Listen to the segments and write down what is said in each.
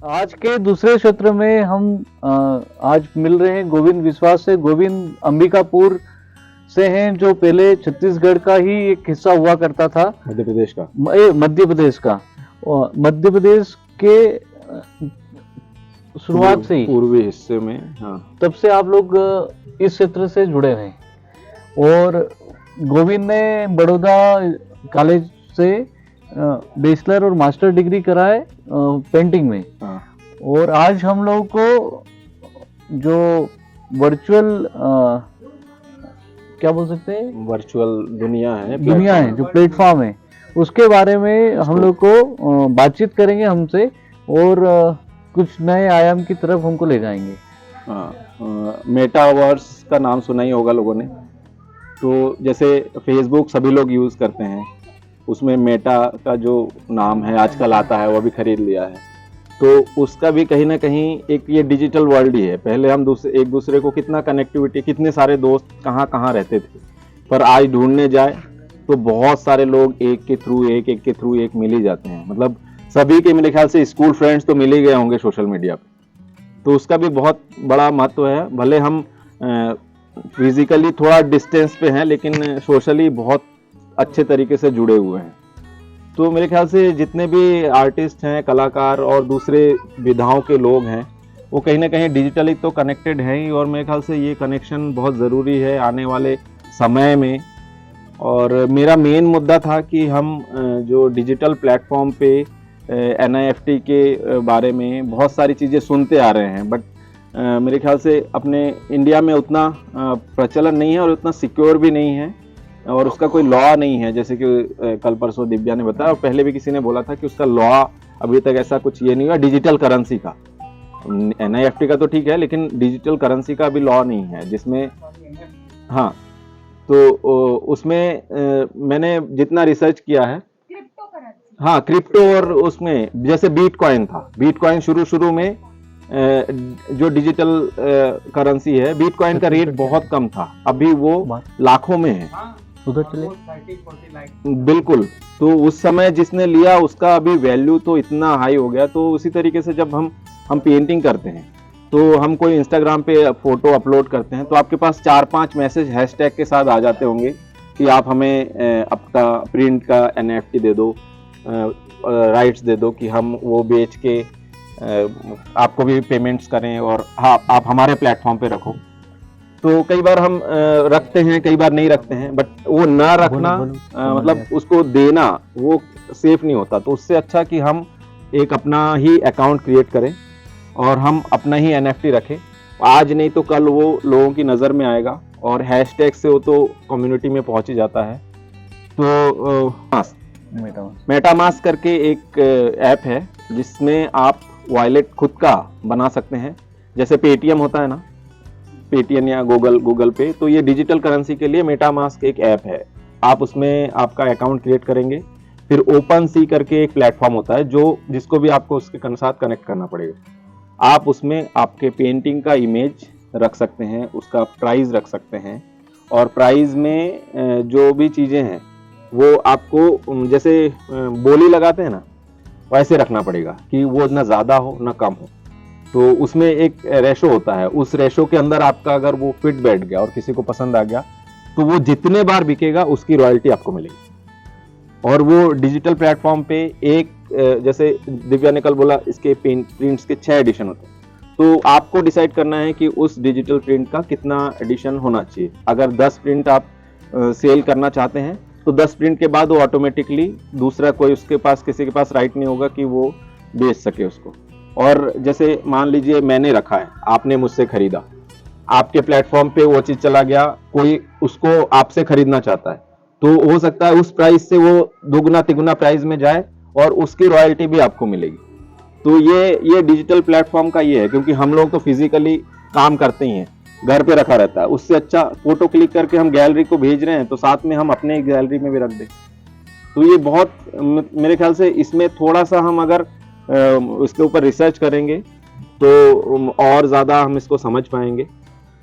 आज के दूसरे सत्र में हम आज मिल रहे हैं गोविंद विश्वास से। गोविंद अंबिकापुर से हैं, जो पहले छत्तीसगढ़ का ही एक हिस्सा हुआ करता था, मध्य प्रदेश का। मध्य प्रदेश का। और मध्य प्रदेश के शुरुआत से ही पूर्वी हिस्से में, हाँ, तब से आप लोग इस क्षेत्र से जुड़े हैं। और गोविंद ने बड़ौदा कॉलेज से बैचलर और मास्टर डिग्री करा है पेंटिंग में। हाँ। और आज हम लोग को जो वर्चुअल क्या बोल सकते हैं, वर्चुअल दुनिया है, जो प्लेटफॉर्म है, उसके बारे में हम लोग को बातचीत करेंगे हमसे, और कुछ नए आयाम की तरफ हमको ले जाएंगे। मेटावर्स का नाम सुना ही होगा लोगों ने। तो जैसे फेसबुक सभी लोग यूज़ करते हैं, उसमें मेटा का जो नाम है आजकल आता है, वो भी खरीद लिया है। तो उसका भी कहीं ना कहीं एक ये डिजिटल वर्ल्ड ही है। पहले हम एक दूसरे को कितना कनेक्टिविटी, कितने सारे दोस्त कहाँ कहाँ रहते थे, पर आज ढूंढने जाए तो बहुत सारे लोग एक के थ्रू एक मिल ही जाते हैं। मतलब सभी के मेरे ख्याल से स्कूल फ्रेंड्स तो मिल ही गए होंगे सोशल मीडिया पे। तो उसका भी बहुत बड़ा महत्व है। भले हम फिजिकली थोड़ा डिस्टेंस पे हैं, लेकिन सोशली बहुत अच्छे तरीके से जुड़े हुए हैं। तो मेरे ख्याल से जितने भी आर्टिस्ट हैं, कलाकार और दूसरे विधाओं के लोग हैं, वो कहीं ना कहीं डिजिटली तो कनेक्टेड हैं ही। और मेरे ख्याल से ये कनेक्शन बहुत ज़रूरी है आने वाले समय में। और मेरा मेन मुद्दा था कि हम जो डिजिटल प्लेटफॉर्म पे NIFT के बारे में बहुत सारी चीज़ें सुनते आ रहे हैं, बट मेरे ख्याल से अपने इंडिया में उतना प्रचलन नहीं है और उतना सिक्योर भी नहीं है, और उसका कोई लॉ नहीं है। जैसे कि कल परसों दिव्या ने बताया, और पहले भी किसी ने बोला था कि उसका लॉ अभी तक ऐसा कुछ ये नहीं हुआ डिजिटल करेंसी का। NIFT का तो ठीक है, लेकिन डिजिटल करेंसी का भी लॉ नहीं है जिसमें, हाँ, तो उसमें मैंने जितना रिसर्च किया है, हाँ, क्रिप्टो, और उसमें जैसे बिटकॉइन था। बिटकॉइन शुरू में जो डिजिटल करेंसी है, बिटकॉइन का रेट बहुत कम था, अभी वो लाखों में है। उधर चले बिल्कुल। तो उस समय जिसने लिया उसका अभी वैल्यू तो इतना हाई हो गया। तो उसी तरीके से जब हम पेंटिंग करते हैं, तो हम कोई इंस्टाग्राम पे फोटो अपलोड करते हैं, तो आपके पास 4-5 मैसेज हैशटैग के साथ आ जाते होंगे कि आप हमें आपका प्रिंट का NFT दे दो, राइट्स दे दो, कि हम वो बेच के आपको भी पेमेंट्स करें, और हाँ, आप हमारे प्लेटफॉर्म पे रखो। तो कई बार हम रखते हैं, कई बार नहीं रखते हैं, बट वो ना रखना मतलब उसको देना वो सेफ नहीं होता। तो उससे अच्छा कि हम एक अपना ही अकाउंट क्रिएट करें और हम अपना ही NFT रखें। आज नहीं तो कल वो लोगों की नज़र में आएगा, और हैशटैग से वो तो कम्युनिटी में पहुंच ही जाता है। तो मेटामास्क करके एक ऐप है जिसमें आप वॉलेट खुद का बना सकते हैं। जैसे पेटीएम होता है ना, पेटीएम या गूगल पे, तो ये डिजिटल करेंसी के लिए मेटामास्क एक ऐप है। आप उसमें आपका अकाउंट क्रिएट करेंगे, फिर ओपन सी करके एक प्लेटफॉर्म होता है जिसको भी आपको उसके साथ कनेक्ट करना पड़ेगा। आप उसमें आपके पेंटिंग का इमेज रख सकते हैं, उसका प्राइस रख सकते हैं, और प्राइस में जो भी चीज़ें हैं वो आपको जैसे बोली लगाते हैं ना, वैसे रखना पड़ेगा कि वो ना ज़्यादा हो ना कम हो। तो उसमें एक रेशो होता है, उस रेशो के अंदर आपका अगर वो फिट बैठ गया और किसी को पसंद आ गया, तो वो जितने बार बिकेगा उसकी रॉयल्टी आपको मिलेगी। और वो डिजिटल प्लेटफॉर्म पे एक जैसे दिव्या ने कल बोला, इसके प्रिंट्स के 6 एडिशन होते हैं। तो आपको डिसाइड करना है कि उस डिजिटल प्रिंट का कितना एडिशन होना चाहिए। अगर 10 प्रिंट आप सेल करना चाहते हैं, तो 10 प्रिंट के बाद वो ऑटोमेटिकली दूसरा कोई उसके पास, किसी के पास राइट नहीं होगा कि वो बेच सके उसको। और जैसे मान लीजिए मैंने रखा है, आपने मुझसे खरीदा, आपके प्लेटफॉर्म पे वो चीज़ चला गया, कोई उसको आपसे खरीदना चाहता है, तो हो सकता है उस प्राइस से वो दुगना तिगुना प्राइस में जाए और उसकी रॉयल्टी भी आपको मिलेगी। तो ये डिजिटल प्लेटफॉर्म का ये है, क्योंकि हम लोग तो फिजिकली काम करते ही हैं, घर पे रखा रहता है। उससे अच्छा फोटो क्लिक करके हम गैलरी को भेज रहे हैं, तो साथ में हम अपने गैलरी में भी रख दें। तो ये बहुत, मेरे ख्याल से इसमें थोड़ा सा हम अगर इसके ऊपर रिसर्च करेंगे तो और ज़्यादा हम इसको समझ पाएंगे।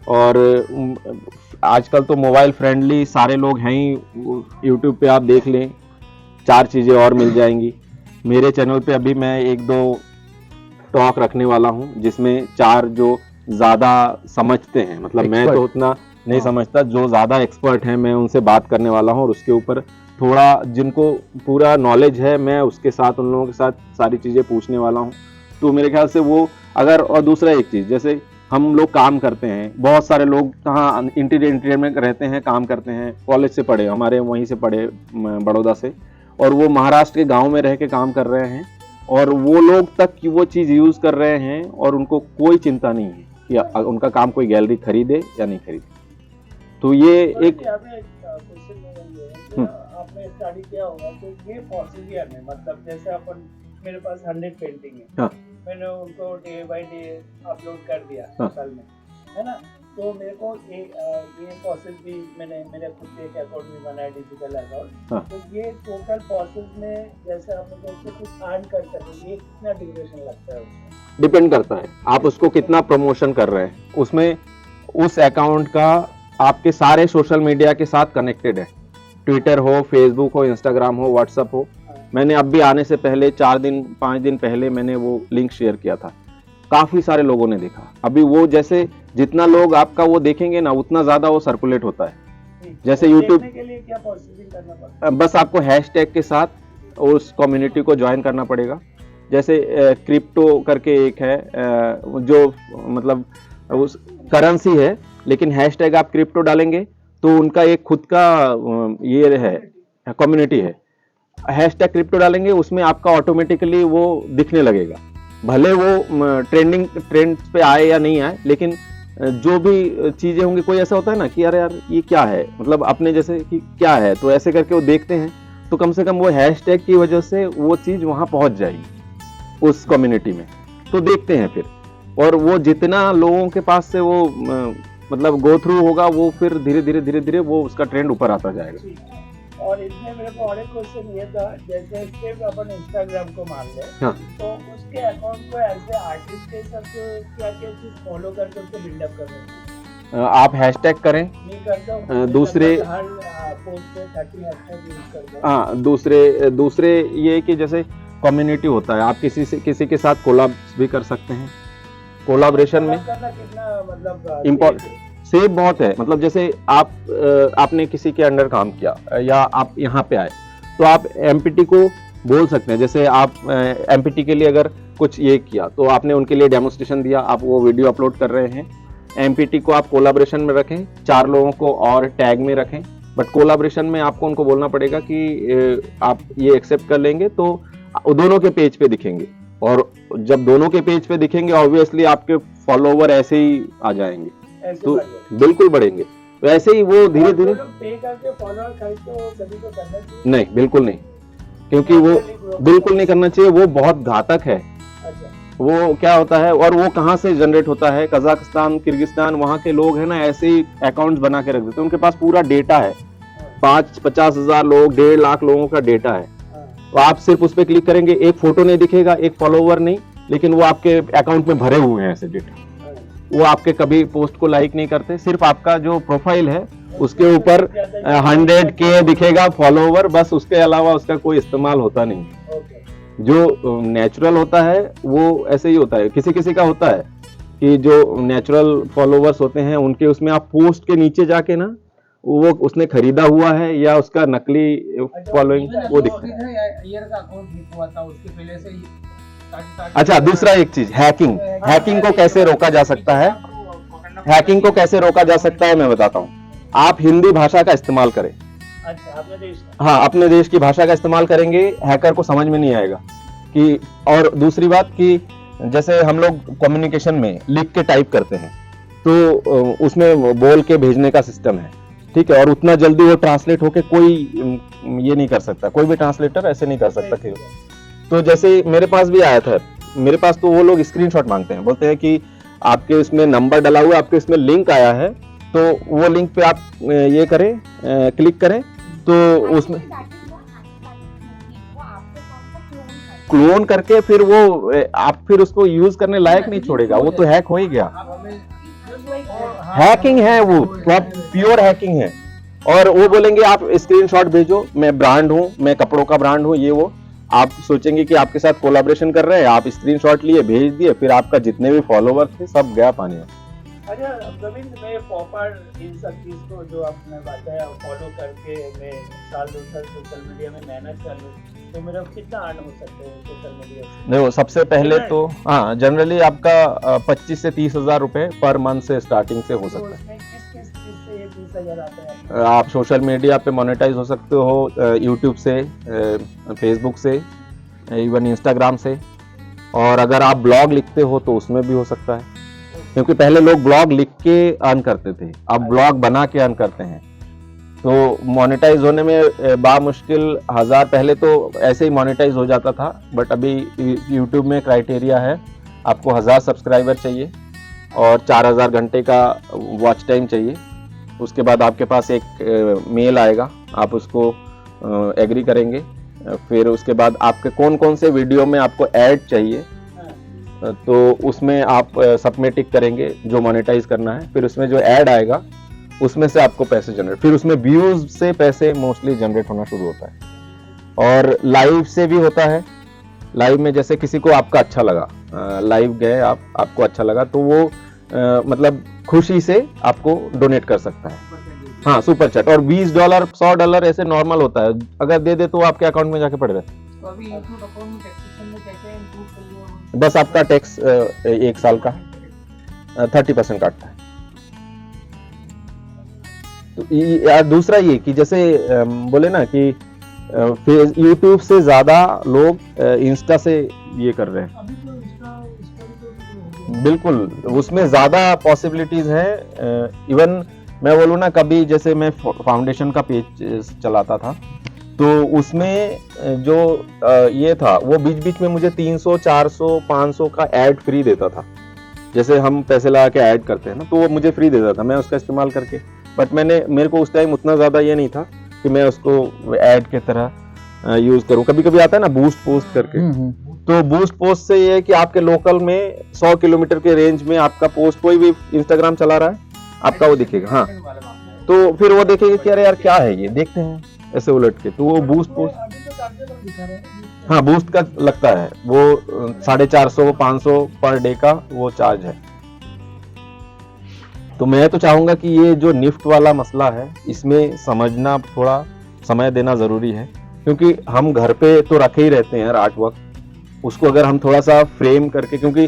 और आजकल तो मोबाइल फ्रेंडली सारे लोग हैं ही। यूट्यूब पे आप देख लें, 4 चीज़ें और मिल जाएंगी। मेरे चैनल पे अभी मैं 1-2 टॉक रखने वाला हूँ जिसमें 4 जो ज्यादा समझते हैं, मतलब मैं तो उतना नहीं समझता, जो ज्यादा एक्सपर्ट हैं मैं उनसे बात करने वाला हूँ और उसके ऊपर थोड़ा जिनको पूरा नॉलेज है मैं उसके साथ उन लोगों के साथ सारी चीजें पूछने वाला हूँ। तो मेरे ख्याल से वो अगर, और दूसरा एक चीज, जैसे हम लोग काम करते हैं, बहुत सारे लोग कहाँ इंटीरियर में रहते हैं, काम करते हैं, कॉलेज से पढ़े, हमारे वहीं से पढ़े बड़ौदा से, और वो महाराष्ट्र के गांव में रह के काम कर रहे हैं और वो लोग तक कि वो चीज़ यूज़ कर रहे हैं और उनको कोई चिंता नहीं है कि उनका काम कोई गैलरी खरीदे या नहीं खरीदे। तो ये एक आपने स्टडी किया होगा तो ये पॉसिबल है, मतलब जैसे अपन मेरे पास 100 पेंटिंग है, हाँ। मैंने उनको डे बाय डे अपलोड कर दिया हाँ। साल में, है ना। तो मेरे को ये पॉसिबल मैंने मेरे खुद के एक अकाउंट भी बनाया, डिजिटल अकाउंट। हाँ। तो ये टोटल पॉसिबल में जैसे आप उससे कुछ अर्न कर सकें, ये कितना ड्यूरेशन लगता है उसमें? डिपेंड करता है आप उसको कितना प्रमोशन कर रहे हैं। उसमें उस अकाउंट का आपके सारे सोशल मीडिया के साथ कनेक्टेड है, ट्विटर हो, फेसबुक हो, इंस्टाग्राम हो, व्हाट्सएप हो। मैंने अब भी आने से पहले 4-5 दिन पहले मैंने वो लिंक शेयर किया था, काफी सारे लोगों ने देखा। अभी वो जैसे जितना लोग आपका वो देखेंगे ना उतना ज्यादा वो सर्कुलेट होता है। जैसे यूट्यूब के लिए क्या पॉसिबल करना पड़ता है? बस आपको हैशटैग के साथ उस कम्युनिटी को ज्वाइन करना पड़ेगा। जैसे क्रिप्टो करके एक है जो मतलब उस करेंसी है, लेकिन हैशटैग आप क्रिप्टो डालेंगे तो उनका एक खुद का ये है, कम्युनिटी है। हैशटैग क्रिप्टो डालेंगे उसमें आपका ऑटोमेटिकली वो दिखने लगेगा, भले वो ट्रेंड पे आए या नहीं आए, लेकिन जो भी चीजें होंगी, कोई ऐसा होता है ना कि अरे यार ये क्या है, मतलब अपने जैसे कि क्या है, तो ऐसे करके वो देखते हैं, तो कम से कम वो हैशटैग की वजह से वो चीज वहां पहुंच जाएगी उस कम्युनिटी में, तो देखते हैं फिर। और वो जितना लोगों के पास से वो मतलब गो थ्रू होगा, वो फिर धीरे धीरे वो उसका ट्रेंड ऊपर आता जाएगा। और इसमें मेरे को और एक क्वेश्चन ये था, जैसे सिर्फ अपन इंस्टाग्राम को मान ले, हाँ। तो उसके अकाउंट को ऐसे आर्टिस्ट के सब क्या क्या चीज फॉलो करके उसको बिल्डअप कर रहे हैं? आप हैशटैग करें, नहीं करता हूँ, दूसरे हर पोस्ट पे 30 हैशटैग यूज करता हूँ। हाँ, दूसरे ये कि जैसे कम्युनिटी होता है, आप किसी के साथ कोलैब भी कर सकते हैं। कोलैबोरेशन में करना कितना मतलब इम्पोर्टेंट सेव बहुत है, मतलब जैसे आपने किसी के अंडर काम किया या आप यहाँ पे आए, तो आप एमपीटी को बोल सकते हैं। जैसे आप एमपीटी के लिए अगर कुछ ये किया तो आपने उनके लिए डेमोन्स्ट्रेशन दिया, आप वो वीडियो अपलोड कर रहे हैं, एमपीटी को आप कोलैबोरेशन में रखें, 4 लोगों को और टैग में रखें, बट कोलैबोरेशन में आपको उनको बोलना पड़ेगा कि आप ये एक्सेप्ट कर लेंगे तो दोनों के पेज पे दिखेंगे, और जब दोनों के पेज पे दिखेंगे ऑब्वियसली आपके फॉलोवर ऐसे ही आ जाएंगे, तो बिल्कुल बढ़ेंगे। तो ऐसे ही वो धीरे धीरे नहीं, बिल्कुल नहीं, क्योंकि वो बिल्कुल नहीं करना चाहिए, वो बहुत घातक है। वो क्या होता है और वो कहाँ से जनरेट होता है, कजाकिस्तान, किर्गिस्तान, वहाँ के लोग हैं ना, ऐसे ही अकाउंट्स बना के रख देते हैं, उनके पास पूरा डेटा है, 50 हजार लोग, 1.5 लाख लोगों का डेटा है। तो आप सिर्फ उस पर क्लिक करेंगे, एक फोटो नहीं दिखेगा, एक फॉलोवर नहीं, लेकिन वो आपके अकाउंट में भरे हुए हैं ऐसे डेटा। वो आपके कभी पोस्ट को लाइक नहीं करते, सिर्फ आपका जो प्रोफाइल है उसके ऊपर 100K दिखेगा फॉलोवर, बस, उसके अलावा उसका कोई इस्तेमाल होता नहीं। जो नेचुरल होता है वो ऐसे ही होता है। किसी किसी का होता है कि जो नेचुरल फॉलोवर्स होते हैं उनके उसमें आप पोस्ट के नीचे जाके ना वो उसने खरीदा हुआ है या उसका नकली फॉलोइंग वो दिखता है। अच्छा, दूसरा एक चीज, हैकिंग को कैसे रोका जा सकता है, हैकिंग को कैसे रोका जा सकता है मैं बताता हूँ। आप हिंदी भाषा का इस्तेमाल करें। अच्छा, अपने देश का? हाँ, अपने देश की भाषा का इस्तेमाल करेंगे, हैकर को समझ में नहीं आएगा कि। और दूसरी बात कि जैसे हम लोग कम्युनिकेशन में लिख के टाइप करते हैं तो उसमें बोल के भेजने का सिस्टम है, ठीक है, और उतना जल्दी वो ट्रांसलेट होके कोई ये नहीं कर सकता, कोई भी ट्रांसलेटर ऐसे नहीं कर सकता कि। तो जैसे मेरे पास भी आया था, मेरे पास तो वो लोग स्क्रीनशॉट मांगते हैं, बोलते हैं कि आपके उसमें नंबर डला हुआ, आपके उसमें लिंक आया है, तो वो लिंक पे आप ये करें, क्लिक करें, तो उसमें क्लोन करके फिर वो आप फिर उसको यूज करने लायक नहीं छोड़ेगा, वो तो हैक हो ही गया। हैकिंग है वो, प्योर हैकिंग है। और वो बोलेंगे आप स्क्रीनशॉट भेजो, मैं ब्रांड हूँ, मैं कपड़ों का ब्रांड हूँ, ये वो, आप सोचेंगे कि आपके साथ कोलैबोरेशन कर रहे हैं, आप स्क्रीनशॉट लिए भेज दिए, फिर आपका जितने भी फॉलोवर थे सब गया पानी में। अच्छा गोविंद, मैं प्रॉपर इन सब चीज़ को जो आपने बताया फॉलो करके मैं साल 2 साल सोशल मीडिया में मेहनत कर लूँ तो मेरा कितना अर्न हो सकता है सोशल मीडिया से? देखो सबसे पहले तो हाँ, जनरली आपका 25 से 30 हजार रुपए पर मंथ से स्टार्टिंग से हो तो सकता है। उसमें किस चीज़ से ये 20,000 आता है? आप सोशल मीडिया पे मोनेटाइज हो सकते हो, यूट्यूब से, फेसबुक से, इवन इंस्टाग्राम से, और अगर आप ब्लॉग लिखते हो तो उसमें भी हो सकता है, क्योंकि पहले लोग ब्लॉग लिख के अर्न करते थे, अब ब्लॉग बना के अर्न करते हैं। तो मोनेटाइज होने में बामुश्किल 1000, पहले तो ऐसे ही मोनेटाइज हो जाता था, बट अभी यूट्यूब में क्राइटेरिया है, आपको 1000 सब्सक्राइबर चाहिए और 4000 घंटे का वॉच टाइम चाहिए। उसके बाद आपके पास एक मेल आएगा, आप उसको एग्री करेंगे, फिर उसके बाद आपके कौन कौन से वीडियो में आपको ऐड चाहिए, तो उसमें आप सबमिट टिक करेंगे जो मोनेटाइज करना है, फिर उसमें जो ऐड आएगा उसमें से आपको पैसे जनरेट, फिर उसमें व्यूज से पैसे मोस्टली जनरेट होना शुरू होता है। और लाइव से भी होता है, लाइव में जैसे किसी को आपका अच्छा लगा, लाइव गए आपको अच्छा लगा तो वो मतलब खुशी से आपको डोनेट कर सकता है, हाँ सुपर चैट। और $20 $100 ऐसे नॉर्मल होता है, अगर दे दे तो आपके अकाउंट में जाके पड़ जाए। तो अभी यूट्यूब अकाउंट में टैक्सेशन में कैसे इंक्लूड कर लिया? बस आपका टैक्स 1 साल का 30% काटता है। तो दूसरा ये कि जैसे बोले ना कि यूट्यूब से ज्यादा लोग इंस्टा से ये कर रहे हैं। अभी तो इंस्टा स्टोरी पे भी हो गया। बिल्कुल, उसमें ज्यादा पॉसिबिलिटीज हैं। इवन मैं बोलूँ ना, कभी जैसे मैं फाउंडेशन का पेज चलाता था तो उसमें जो ये था वो बीच बीच में मुझे 300 400 500 का ऐड फ्री देता था। जैसे हम पैसे लगा के ऐड करते हैं ना, तो वो मुझे फ्री देता था, मैं उसका इस्तेमाल करके, बट मेरे को उस टाइम उतना ज़्यादा ये नहीं था कि मैं उसको ऐड के तरह यूज़ करूँ। कभी कभी आता है ना बूस्ट पोस्ट करके, तो बूस्ट पोस्ट से ये है कि आपके लोकल में 100 किलोमीटर के रेंज में आपका पोस्ट, कोई भी इंस्टाग्राम चला रहा है आपका वो दिखेगा, हाँ, तो फिर वो देखेगा कि अरे यार क्या है ये, देखते हैं ऐसे उलट के, तो वो बूस्ट पोस्ट, अभी तो चार्जेबल दिखा रहे हैं। हाँ बूस्ट का लगता है, वो 450 500 पर डे का वो चार्ज है। तो मैं तो चाहूंगा कि ये जो निफ्ट वाला मसला है इसमें समझना, थोड़ा समय देना जरूरी है, क्योंकि हम घर पे तो रखे ही रहते हैं यार आर्ट वर्क, उसको अगर हम थोड़ा सा फ्रेम करके, क्योंकि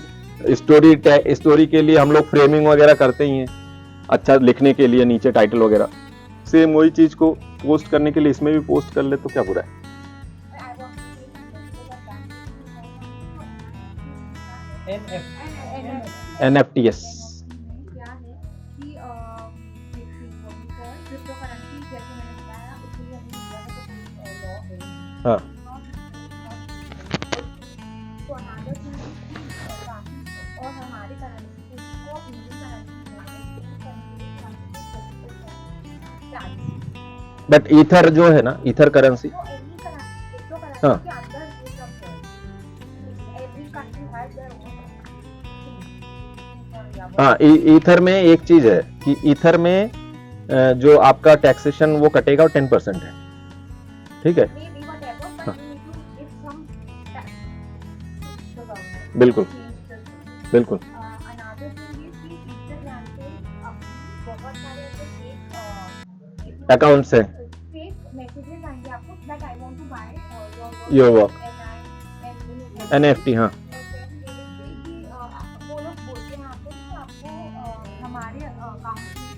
स्टोरी के लिए हम लोग फ्रेमिंग वगैरह करते ही हैं, अच्छा लिखने के लिए नीचे टाइटल वगैरह, सेम वही चीज को पोस्ट करने के लिए इसमें भी पोस्ट कर ले तो क्या बुरा है। NFTs क्या है कि क्रिप्टो करेंसी जैसे मैंने बताया उसके लिए हमें इंडिया में तो कोई लॉ है नहीं। हाँ तो अनादर चीज काफी और हमारे करेंसी को इंडियन करेंसी बट ईथर जो है ना, ईथर करेंसी, तो एवरी क्रिप्टो हाँ। करेंसी के अंदर ये सब है। Every country has their own. हाँ ईथर में एक चीज है कि ईथर में जो आपका टैक्सेशन वो कटेगा, 10% है, ठीक है, maybe whatever, but हाँ। you need to give some tax to the government. बिल्कुल Change the system. बिल्कुल। Another thing is कि Instagram पे अपनी बहुत सारे ऐसे fake अकाउंट्स है, fake messages आएंगे आपको that I want to buy Your work. and NFT, हाँ वो लोग बोलते हैं आपको कि आपको हमारे अकाउंट में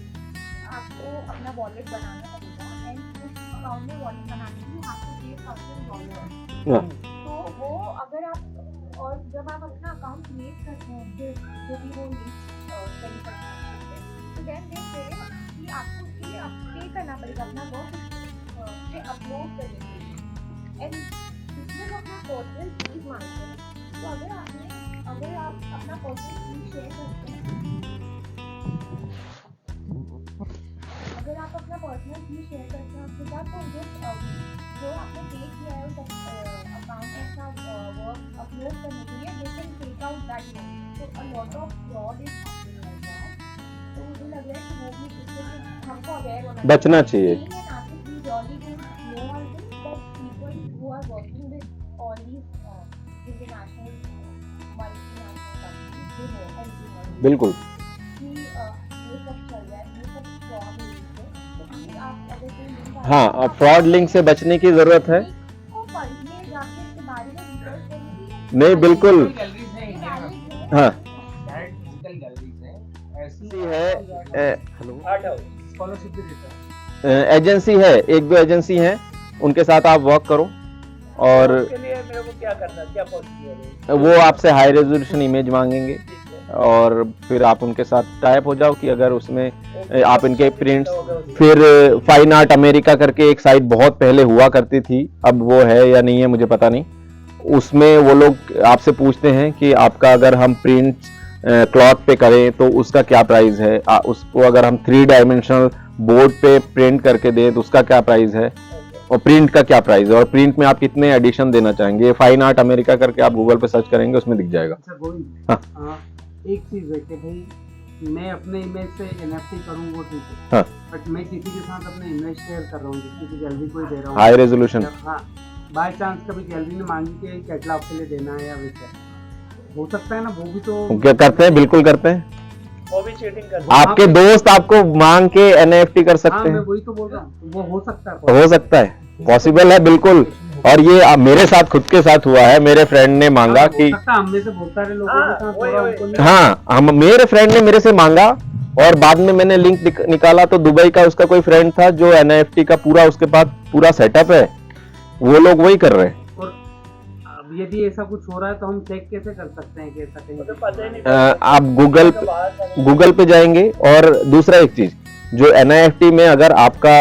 आपको अपना वॉलेट बनाना पड़ेगा एंड उस अकाउंट में वॉलेट बनाने के लिए आपको $1,000। हाँ तो वो अगर आप, और जब आप अपना अकाउंट क्रिएट करते हैं जो भी वो लिंक सेंड करते हैं, तो देन दे से कि आपको उसके लिए पे करना पड़ेगा अपना वर्क पे अपलोड करने के लिए, एंड इसमें वो अपना पर्सनल चीज मांगते हैं। तो अगर आप अपना पर्सनल चीज शेयर करते हैं, अगर आप अपना पर्सनल चीज शेयर करते हैं उसके साथ, तो जो आपने पे किया है उस अकाउंट में अपना वर्क अपलोड करने के लिए, they can take out that money. तो a lot of fraud is happening like that. तो मुझे लग रहा है कि वो भी इससे हमको अवेयर होना बचना चाहिए। Being an artist, we really don't know all this, but people who are working with all these international multinational companies they know consumer बिल्कुल कि ये सब चल रहा है, ये सब fraud लिंक है, तो प्लीज आप अगर कोई लिंक हाँ, फ्रॉड लिंक से बचने की जरूरत है। को पढ़िए जाके इसके बारे में रिसर्च करने नहीं बिल्कुल गैलरीज हैं इंडिया में, हाँ डिजिटल गैलरीज हैं ऐसी ऐसी है आर्ट हाउस स्कॉलरशिप भी देता है। एजेंसी है, एक दो एजेंसी हैं, उनके साथ आप वर्क करो और उसके लिए मेरे को क्या करना, क्या प्रोसीजर है? वो आपसे हाई रेजोल्यूशन इमेज मांगेंगे ठीक है। और फिर आप उनके साथ टाइप हो जाओ कि अगर उसमें आप इनके प्रिंट्स, होगा उसमें। फिर फाइन आर्ट अमेरिका करके एक साइट बहुत पहले हुआ करती थी, अब वो है या नहीं है मुझे पता नहीं, उसमें वो लोग आपसे पूछते हैं कि आपका अगर हम प्रिंट क्लॉथ पे करें तो उसका क्या प्राइस है, उसको अगर हम 3 डायमेंशनल बोर्ड पे प्रिंट करके दें तो उसका क्या प्राइस है, और प्रिंट का क्या प्राइस है, और प्रिंट में आप कितने एडिशन देना चाहेंगे। फाइन आर्ट अमेरिका करके आप गूगल पे सर्च करेंगे, उसमें दिख जाएगा। अच्छा गोविंद, हाँ। एक चीज है कि भाई मैं अपने इमेज से एनएफटी करूँ वो ठीक है, हाँ। बट मैं किसी के साथ अपने इमेज शेयर कर रहा हूँ, किसी की गैलरी को ही दे रहा हूँ, हाई रेजोल्यूशन, हाँ, बाय चांस कभी गैलरी ने मांगी कि कैटलॉग के लिए देना है या वैसे हो सकता है ना, वो भी तो क्या करते हैं, बिल्कुल करते हैं। वो भी चीटिंग करते आपके दोस्त आपको मांग के एनएफटी कर हाँ सकते मैं हैं, वही तो बोल रहा हूँ, वो हो सकता है। हो सकता है, पॉसिबल है बिल्कुल। और ये मेरे साथ खुद के साथ हुआ है, मेरे फ्रेंड ने मांगा हाँ, कि हो सकता है, हम में से बहुत सारे लोगों हाँ, के साथ वही, हो रहा वही। उनको नहीं- हाँ, मेरे फ्रेंड ने मेरे से मांगा और बाद में मैंने लिंक निकाला तो दुबई का उसका कोई फ्रेंड था जो एनएफटी का पूरा उसके पास पूरा सेटअप है, वो लोग वही कर रहे हैं। और अब यदि ऐसा कुछ हो रहा है तो हम चेक कैसे कर सकते हैं कि ऐसा कहीं तो पता ही नहीं आप गूगल पे जाएंगे। और दूसरा एक चीज, जो एनआईएफटी में अगर आपका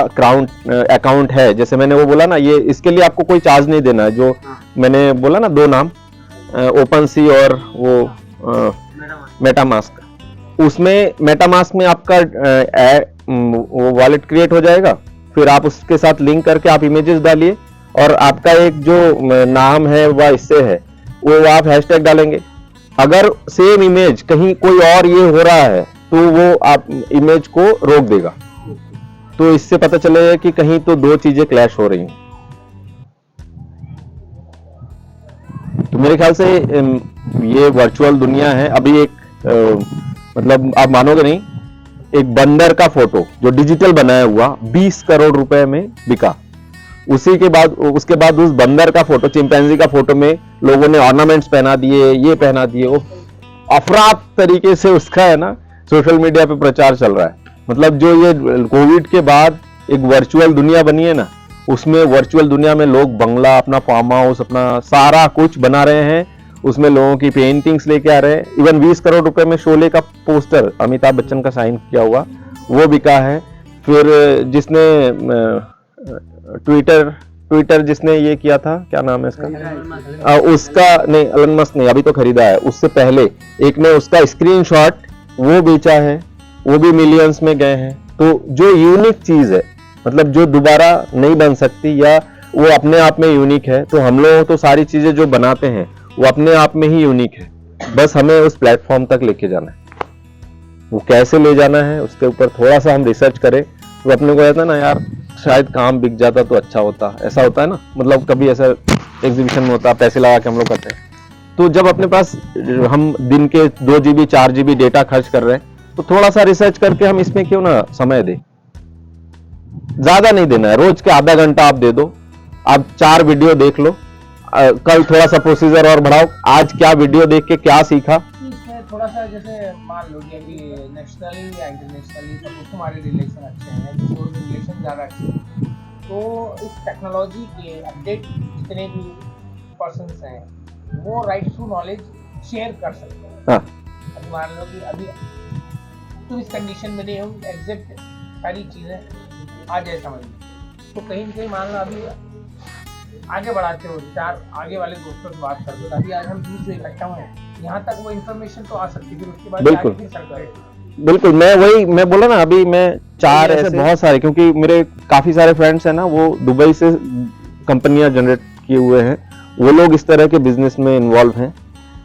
अकाउंट है, जैसे मैंने वो बोला ना, ये इसके लिए आपको कोई चार्ज नहीं देना है, जो हाँ। मैंने बोला ना 2 नाम, ओपन सी और वो मेटामास्क, उसमें मेटामास्क में आपका वो वॉलेट क्रिएट हो जाएगा, फिर आप उसके साथ लिंक करके आप इमेजेस डालिए और आपका एक जो नाम है वह इससे है, वो आप हैशटैग डालेंगे। अगर सेम इमेज कहीं कोई और ये हो रहा है तो वो आप इमेज को रोक देगा, तो इससे पता चलेगा कि कहीं तो 2 चीजें क्लैश हो रही हैं। तो मेरे ख्याल से ये वर्चुअल दुनिया है। अभी एक मतलब आप मानोगे नहीं, एक बंदर का फोटो जो डिजिटल बनाया हुआ 20 करोड़ रुपए में बिका। उसके बाद उस बंदर का फोटो, चिंपैंजी का फोटो में लोगों ने ऑर्नामेंट्स पहना दिए, ये पहना दिए, वो अफरात तरीके से उसका है ना सोशल मीडिया पे प्रचार चल रहा है। मतलब जो ये कोविड के बाद एक वर्चुअल दुनिया बनी है ना, उसमें वर्चुअल दुनिया में लोग बंगला, अपना फार्म हाउस, अपना सारा कुछ बना रहे हैं, उसमें लोगों की पेंटिंग्स लेके आ रहे हैं। इवन 20 करोड़ रुपए में शोले का पोस्टर अमिताभ बच्चन का साइन किया हुआ वो बिका है। फिर जिसने ट्विटर जिसने ये किया था, क्या नाम है इसका, उसका नहीं, एलन मस्क ने अभी तो खरीदा है, उससे पहले एक ने उसका स्क्रीनशॉट वो बेचा है, वो भी मिलियंस में गए हैं। तो जो यूनिक चीज है, मतलब जो दोबारा नहीं बन सकती या वो अपने आप में यूनिक है, तो हम लोग तो सारी चीजें जो बनाते हैं वो अपने आप में ही यूनिक है, बस हमें उस प्लेटफॉर्म तक लेके जाना है। वो कैसे ले जाना है उसके ऊपर थोड़ा सा हम रिसर्च करें तो अपने को रहता है ना, यार शायद काम बिक जाता तो अच्छा होता, ऐसा होता है ना। मतलब कभी ऐसा एग्जीबिशन में होता, पैसे लगा के हम लोग करते हैं, तो जब अपने पास हम दिन के 2 GB 4 GB डेटा खर्च कर रहे हैं, तो थोड़ा सा रिसर्च करके हम इसमें क्यों ना समय दें। ज्यादा नहीं देना है, रोज के आधा घंटा आप दे दो, आप 4 वीडियो देख लो, कल थोड़ा सा प्रोसीजर और बढ़ाओ, आज क्या वीडियो देख के क्या सीखा। इसमें थोड़ा सा जैसे मान लो कि अभी नेशनली या इंटरनेशनली सब हमारे रिलेशन अच्छे हैं, रिलेशन ज़्यादा अच्छे हैं, तो इस टेक्नोलॉजी के अपडेट जितने भी पर्सन्स हैं वो राइट टू नॉलेज शेयर कर सकते हैं। हाँ। अभी मान लो कि अभी तुम इस कंडीशन में नहीं हो, एग्जैक्ट सारी चीज़ें आ जाए समझ में, तो कहीं ना कहीं मान लो अभी आगे बढ़ाते हो, 4 आगे वाले दोस्तों से बात करते हो, अभी आज हम 20 से इकट्ठा हुए हैं, यहाँ तक वो इन्फॉर्मेशन तो आ सकती है, फिर उसके बाद बिल्कुल। आगे फिर सर्कुलेट। बिल्कुल, मैं बोला ना, अभी मैं 4 ऐसे बहुत सारे, क्योंकि मेरे काफी सारे फ्रेंड्स हैं ना, वो दुबई से कंपनियां जनरेट किए हुए हैं, वो लोग इस तरह के बिजनेस में इन्वॉल्व हैं।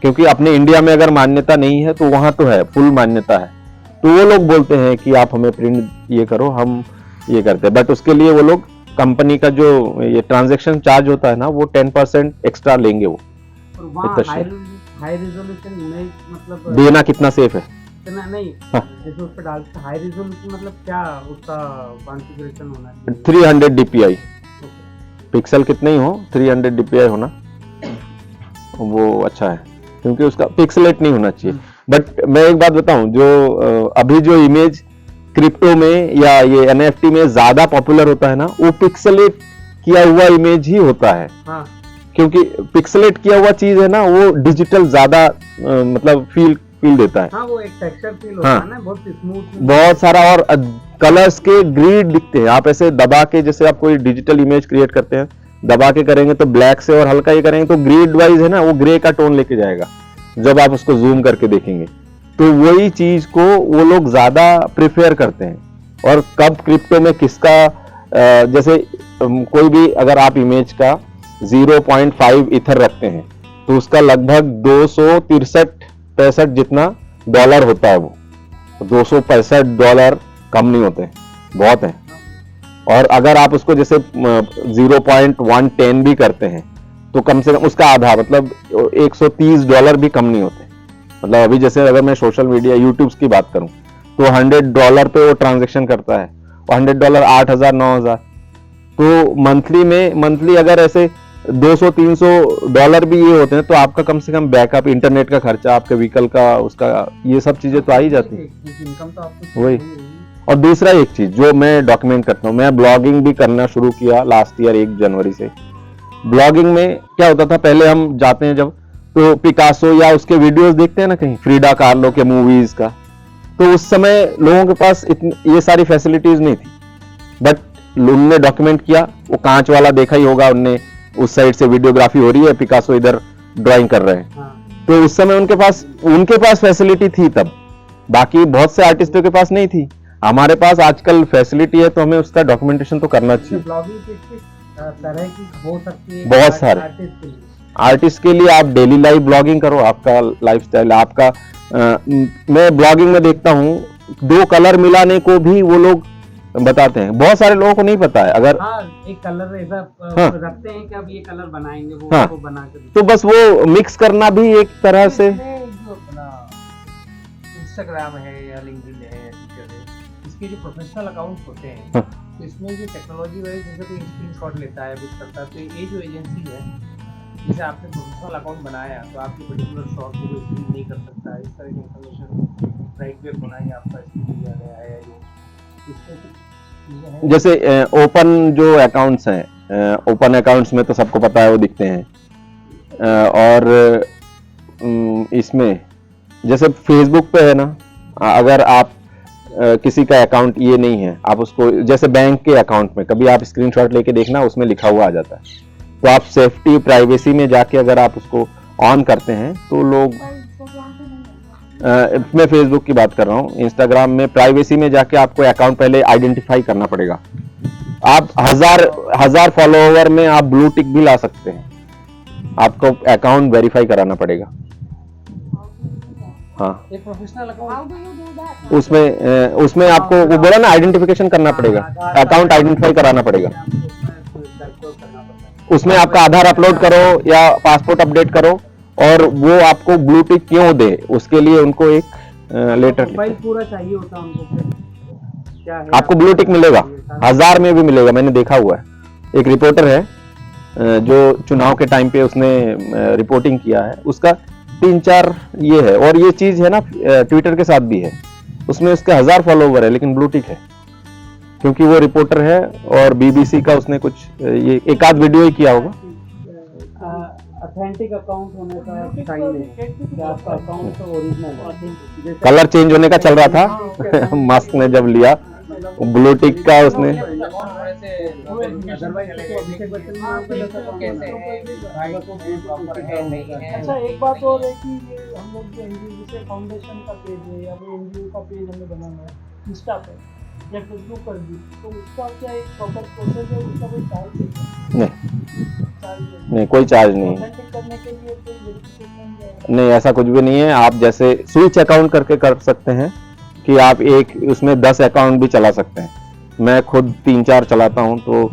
क्योंकि अपने इंडिया में अगर मान्यता नहीं है तो वहां तो है, फुल मान्यता है, तो वो लोग बोलते हैं कि आप हमें प्रिंट ये करो, हम ये करते हैं, बट उसके लिए वो लोग कंपनी का जो ये ट्रांजैक्शन चार्ज होता है ना, वो 10% एक्स्ट्रा लेंगे वो। और वहाँ इतना हाई रिजोल्यूशन इमेज मतलब देना कितना सेफ है? इतना नहीं, हाँ। जैसे उस पर डालते हाई रिजोल्यूशन मतलब क्या उसका कॉन्फ़िगरेशन होना चाहिए? 300 DPI, पिक्सल कितने ही हो 300 DPI होना वो अच्छा है, क्योंकि उसका पिक्सलेट नहीं होना चाहिए। बट मैं एक बात बताऊं, जो अभी जो इमेज क्रिप्टो में या ये NFT में ज्यादा पॉपुलर होता है ना, वो पिक्सलेट किया हुआ इमेज ही होता है। हाँ क्योंकि पिक्सलेट किया हुआ चीज है ना, वो डिजिटल ज्यादा मतलब फील देता है। हाँ, वो एक टेक्सचर फील होता हाँ। है ना, बहुत स्मूथ बहुत सारा, और कलर्स के ग्रीड दिखते हैं। आप ऐसे दबा के, जैसे आप कोई डिजिटल इमेज क्रिएट करते हैं, दबा के करेंगे तो ब्लैक से, और हल्का ये करेंगे तो ग्रीड वाइज है ना, वो ग्रे का टोन लेके जाएगा जब आप उसको जूम करके देखेंगे। तो वही चीज को वो लोग ज्यादा प्रेफर करते हैं। और कब क्रिप्टो में किसका जैसे कोई भी अगर आप इमेज का 0.5 इथर रखते हैं तो उसका लगभग 263-65 जितना डॉलर होता है। वो $265 कम नहीं होते, बहुत है। और अगर आप उसको जैसे 0.110 भी करते हैं तो कम से कम उसका आधा, मतलब $130 भी कम नहीं होते। मतलब अभी जैसे अगर मैं सोशल मीडिया यूट्यूब की बात करूं तो $100 पे वो ट्रांजैक्शन करता है, और $100 8,000 9,000। तो मंथली अगर ऐसे $200-300 भी ये होते हैं तो आपका कम से कम बैकअप, इंटरनेट का खर्चा, आपके व्हीकल का, उसका, ये सब चीजें तो आ ही जाती है। इनकम तो आपको वही। और दूसरा एक चीज जो मैं डॉक्यूमेंट करता हूँ, मैं ब्लॉगिंग भी करना शुरू किया लास्ट ईयर 1 जनवरी से। ब्लॉगिंग में क्या होता था, पहले हम जाते हैं जब, तो पिकासो या उसके वीडियोस देखते हैं ना कहीं, फ्रीडा कार्लो के मूवीज का, तो उस समय लोगों के पास ये सारी फैसिलिटीज नहीं थी। बट उनने डॉक्यूमेंट किया, वो कांच वाला देखा ही होगा उनने, उस साइड से वीडियोग्राफी हो रही है, पिकासो इधर ड्राइंग कर रहे हैं। हाँ। तो उस समय उनके पास फैसिलिटी थी तब, बाकी बहुत से आर्टिस्टों के पास नहीं थी। हमारे पास आजकल फैसिलिटी है तो हमें उसका डॉक्यूमेंटेशन तो करना चाहिए। ब्लॉगिंग किस तरह की हो सकती है? बहुत सारे। आर्टिस्ट के लिए आर्टिस्ट के लिए आप डेली लाइफ ब्लॉगिंग करो, आपका लाइफस्टाइल, आपका मैं ब्लॉगिंग में देखता हूँ 2 कलर मिलाने को भी वो लोग बताते हैं। बहुत सारे लोगों को नहीं पता है। अगर हाँ, एक कलर ऐसा हाँ। रखते हैं कि अब ये कलर बनाएंगे, वो हाँ। उसको बना के तो बस वो मिक्स करना भी एक तरह से, इसमें जो अपना इंस्टाग्राम है या लिंक्डइन है या ट्विटर है, इसके जो प्रोफेशनल अकाउंट्स होते हैं, हाँ। तो इसमें जो टेक्नोलॉजी वाइज जैसे कोई स्क्रीनशॉट लेता है, कुछ करता है, तो ये जो एजेंसी है, जैसे आपने प्रोफेशनल अकाउंट बनाया तो आपके पर्टिकुलर शॉट को कोई स्क्रीन नहीं कर सकता है। इस तरह की इन्फॉर्मेशन राइट वे होना ही आपका इसमें दिया गया है। इसमें कुछ चीज़ें हैं जैसे ओपन जो अकाउंट्स हैं, ओपन अकाउंट्स में तो सबको पता है वो दिखते हैं। और इसमें जैसे फेसबुक पे है ना, अगर आप किसी का अकाउंट ये नहीं है, आप उसको जैसे बैंक के अकाउंट में कभी आप स्क्रीनशॉट लेके देखना, उसमें लिखा हुआ आ जाता है। तो आप सेफ्टी प्राइवेसी में जाके अगर आप उसको ऑन करते हैं तो लोग, पर इंस्टाग्राम पे नहीं है। मैं फेसबुक की बात कर रहा हूँ, इंस्टाग्राम में प्राइवेसी में जाके आपको अकाउंट पहले आइडेंटिफाई करना पड़ेगा। आप हजार फॉलोवर में आप ब्लू टिक भी ला सकते हैं, आपको अकाउंट वेरीफाई कराना पड़ेगा। हाँ, एक professional How account do you do that? उसमें आपको वो बोला ना, आइडेंटिफिकेशन करना पड़ेगा, अकाउंट आइडेंटिफाई कराना पड़ेगा। उसमें आपका आधार अपलोड करो या पासपोर्ट अपडेट करो, और वो आपको ब्लू टिक क्यों दे, उसके लिए उनको एक लेटर मोबाइल पूरा चाहिए होता है उनको, फिर क्या है आपको ब्लू टिक मिलेगा, 1000 में भी मिलेगा, मैंने देखा हुआ है। एक रिपोर्टर है जो चुनाव के टाइम पे उसने रिपोर्टिंग किया है, उसका 3-4 ये है। और ये चीज है ना ट्विटर के साथ भी है, उसमें उसके 1000 फॉलोवर है लेकिन ब्लू टिक है, क्योंकि वो रिपोर्टर है। और बीबीसी का उसने कुछ ये एक आध वीडियो ही किया होगा। ऑथेंटिक अकाउंट होने का साइन है कि आपका अकाउंट तो ओरिजिनल है। कलर चेंज होने का चल रहा था मस्क ने जब लिया ब्लू टिक का उसने, अच्छा, एक बात और है कि ये हम लोग जो एनजीओ से फाउंडेशन का पेज है या फिर एनजीओ का पेज हमें बनाना है इंस्टा पे या फेसबुक पर भी, तो उसका क्या एक प्रॉपर प्रोसेस है, उसका कोई चार्ज है? नहीं, कोई चार्ज नहीं है। ऑथेंटिक करने के लिए कोई वेरिफिकेशन नहीं, ऐसा कुछ भी नहीं है। आप जैसे स्विच अकाउंट करके कर सकते हैं कि आप एक उसमें 10 अकाउंट भी चला सकते हैं। मैं खुद 3-4 चलाता हूं, तो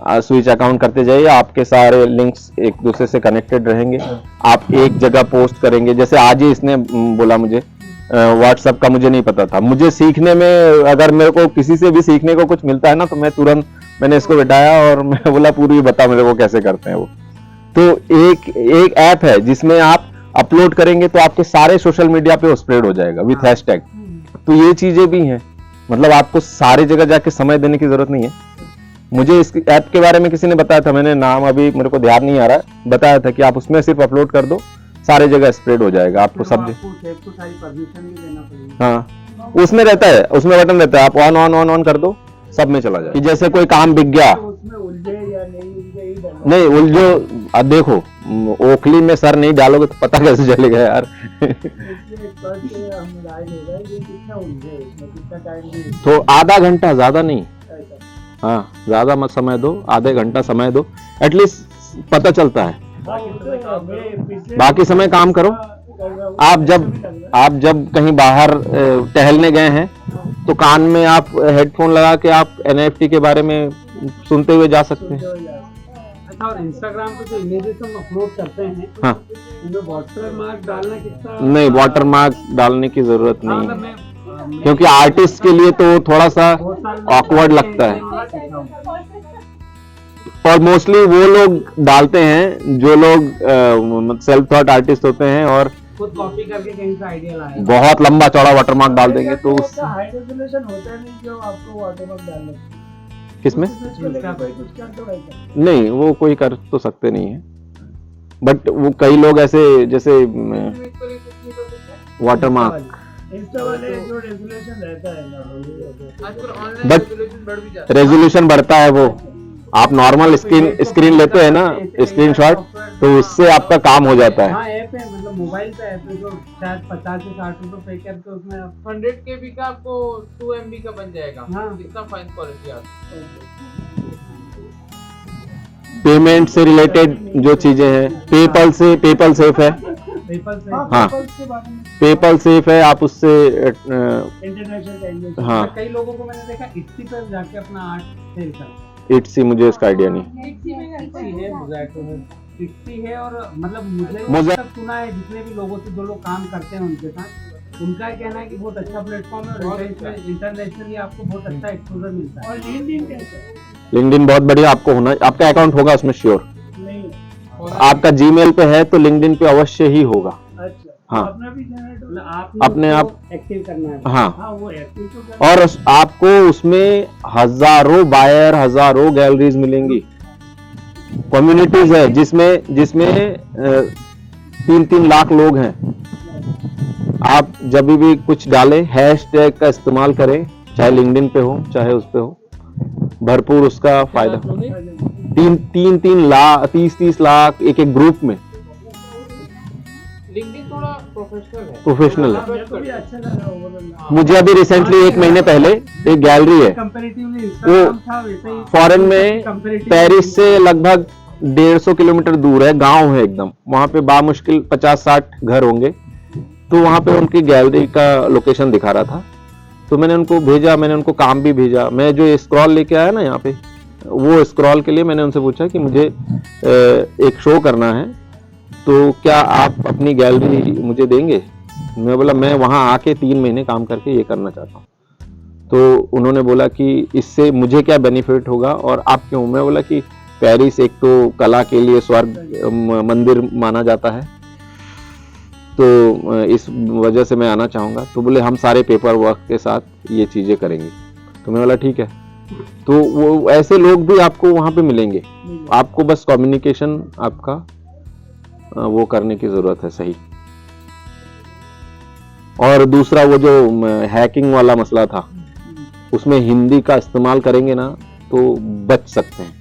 स्विच अकाउंट करते जाइए, आपके सारे लिंक्स एक दूसरे से कनेक्टेड रहेंगे। आप एक जगह पोस्ट करेंगे, जैसे आज ही इसने बोला मुझे, व्हाट्सएप का मुझे नहीं पता था। मुझे सीखने में, अगर मेरे को किसी से भी सीखने को कुछ मिलता है ना, तो मैं तुरंत मैंने इसको बिठाया और मैं बोला पूरी बता मेरे को कैसे करते हैं वो। तो एक ऐप है जिसमें आप अपलोड करेंगे तो आपके सारे सोशल मीडिया पे वो स्प्रेड हो जाएगा विथ हैशटैग। तो ये चीजें भी हैं, मतलब आपको सारी जगह जाके समय देने की जरूरत नहीं है। मुझे इस ऐप के बारे में किसी ने बताया था, मैंने नाम अभी मेरे को ध्यान नहीं आ रहा है, बताया था कि आप उसमें सिर्फ अपलोड कर दो, सारे जगह स्प्रेड हो जाएगा आपको सब। आपको सारी परमिशन भी देना पड़ेगी। हाँ, उसमें रहता है, उसमें बटन रहता है, आप ऑन ऑन ऑन ऑन कर दो, सब में चला जाए। कि जैसे कोई काम बिक गया, तो उसमें उलझे या नहीं उलझे ही डरना। नहीं उलझो, अब देखो ओखली में सर नहीं डालोगे तो पता कैसे चलेगा यार। इसलिए एक्सपर्ट से हम राय ले रहे हैं ये कितना उलझे, इसमें कितना टाइम भी तो आधा घंटा, ज्यादा नहीं, ऐसा। हाँ ज्यादा मत समय दो, आधे घंटा समय दो, एटलीस्ट पता चलता है। बाकी समय काम करो। आप जब कहीं बाहर टहलने गए हैं तो कान में आप हेडफोन लगा के आप एनएफटी के बारे में सुनते हुए जा सकते हैं। अच्छा, और इंस्टाग्राम पे जो इमेजेस हम अपलोड करते हैं, हाँ, उनमें वाटर मार्क डालना कितना? नहीं वाटर मार्क डालने की जरूरत नहीं मतलब है, मैं क्योंकि आर्टिस्ट के लिए तो थोड़ा सा ऑकवर्ड लगता है। और मोस्टली वो लोग डालते हैं जो लोग सेल्फ थॉट आर्टिस्ट होते हैं और खुद कॉपी करके कहीं से आइडिया लाए। बहुत लंबा चौड़ा वाटरमार्क डाल देंगे तो उस हाई रेजोल्यूशन होता नहीं जो आपको वाटरमार्क डालना है। किसमें कुछ कर तो रहता। नहीं, वो कोई कर तो सकते नहीं है, बट वो कई लोग ऐसे जैसे वाटरमार्क इंस्टा वाले जो रेजोल्यूशन रहता है ना, बट रेजोल्यूशन बढ़ता है। वो आप नॉर्मल स्क्रीन लेते हैं ना, स्क्रीनशॉट, तो उससे आपका काम हो जाता है। हाँ, ऐप है, मतलब मोबाइल पे ऐप है जो शायद 50 से 60 रुपए पे करके उसमें आप 100 KB का आपको 2 MB का बन जाएगा। हाँ। इतना फाइन क्वालिटी आता है। पेमेंट से रिलेटेड जो चीजें हैं, पेपल सेफ है, पेपर से। हाँ। के बारे में पेपल सेफ है, आप उससे इंटरनेशनल ट्रांजैक्शन। हाँ, कई लोगों को मैंने देखा इट्सी पर जाके अपना आर्ट सेल करते इट्सी मुझे इसका आइडिया नहीं। हैं। इट्सी है, मोज़ैको है, इट्सी है, और मतलब मुझे मोज़ैको- तक सुना है जितने भी लोगों से जो लोग काम करते हैं उनके साथ, उनका कहना है कि बहुत अच्छा प्लेटफॉर्म है और इंटरनेशनली आपको बहुत अच्छा एक्सपोजर मिलता है। और लिंक्डइन कैसा है? लिंक्डइन बहुत बढ़िया, आपको होना, आपका अकाउंट होगा उसमें श्योर। नहीं, आपका जीमेल पे है तो लिंक्डइन पे अवश्य ही होगा। अच्छा। हाँ। अपना भी जनरेट मतलब होगा। आपने अपने उसको आप- एक्टिव करना है। हाँ, हाँ, वो एक्टिव तो करना और आपको उसमें हजारों बायर, हजारों गैलरीज मिलेंगी, कम्युनिटीज है जिसमें 3-3 लाख लोग हैं। आप जब भी कुछ डालें, हैशटैग का इस्तेमाल करें, चाहे लिंक्डइन पे हो चाहे उस पे हो, भरपूर उसका फायदा। 3 लाख, 30 लाख एक ग्रुप में, लिंक्डइन थोड़ा प्रोफेशनल है। प्रोफेशनल है। मेरे को भी अच्छा लगा ओवरऑल। मुझे अभी रिसेंटली 1 महीने पहले एक गैलरी है, कंपैरेटिवली इंस्टाग्राम था वैसे ही फॉरेन में, comparatively- पेरिस से लगभग 150 किलोमीटर दूर है, गांव है एकदम, वहां पे बामुश्किल 50-60 घर होंगे। तो वहां पे उनकी गैलरी का लोकेशन दिखा रहा था, तो मैंने उनको भेजा, मैंने उनको काम भी भेजा। मैं जो स्क्रॉल लेके आया ना यहाँ पे, वो स्क्रॉल के लिए मैंने उनसे पूछा कि मुझे एक शो करना है, तो क्या आप अपनी गैलरी मुझे देंगे? मैं बोला मैं वहाँ आके 3 महीने काम करके ये करना चाहता हूँ। तो उन्होंने बोला कि इससे मुझे क्या बेनिफिट होगा और आप क्यों? मैं बोला कि पेरिस एक तो कला के लिए स्वर्ग मंदिर माना जाता है, तो इस वजह से मैं आना चाहूँगा। तो बोले हम सारे पेपर वर्क के साथ ये चीज़ें करेंगे। तो मैं बोला ठीक है। तो वो ऐसे लोग भी आपको वहाँ पे मिलेंगे, आपको बस कम्युनिकेशन आपका वो करने की ज़रूरत है सही। और दूसरा वो जो हैकिंग वाला मसला था, उसमें हिंदी का इस्तेमाल करेंगे ना तो बच सकते हैं।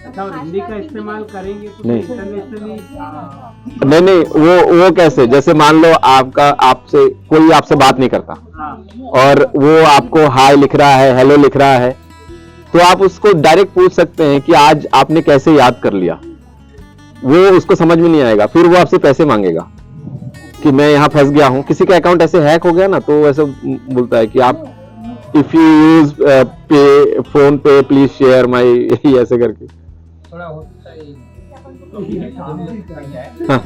अच्छा, और हिंदी का इस्तेमाल करेंगे तो नहीं। इंटरनेशनली नहीं, वो कैसे? जैसे मान लो कोई आपसे बात नहीं करता और वो आपको हाय लिख रहा है, हेलो लिख रहा है, तो आप उसको डायरेक्ट पूछ सकते हैं कि आज आपने कैसे याद कर लिया। वो उसको समझ में नहीं आएगा, फिर वो आपसे पैसे मांगेगा कि मैं यहाँ फंस गया हूँ। किसी का अकाउंट ऐसे हैक हो गया ना, तो ऐसे बोलता है कि आप इफ यू यूज पे फोन पे प्लीज शेयर माई ऐसे करके। थोड़ा होता है हाँ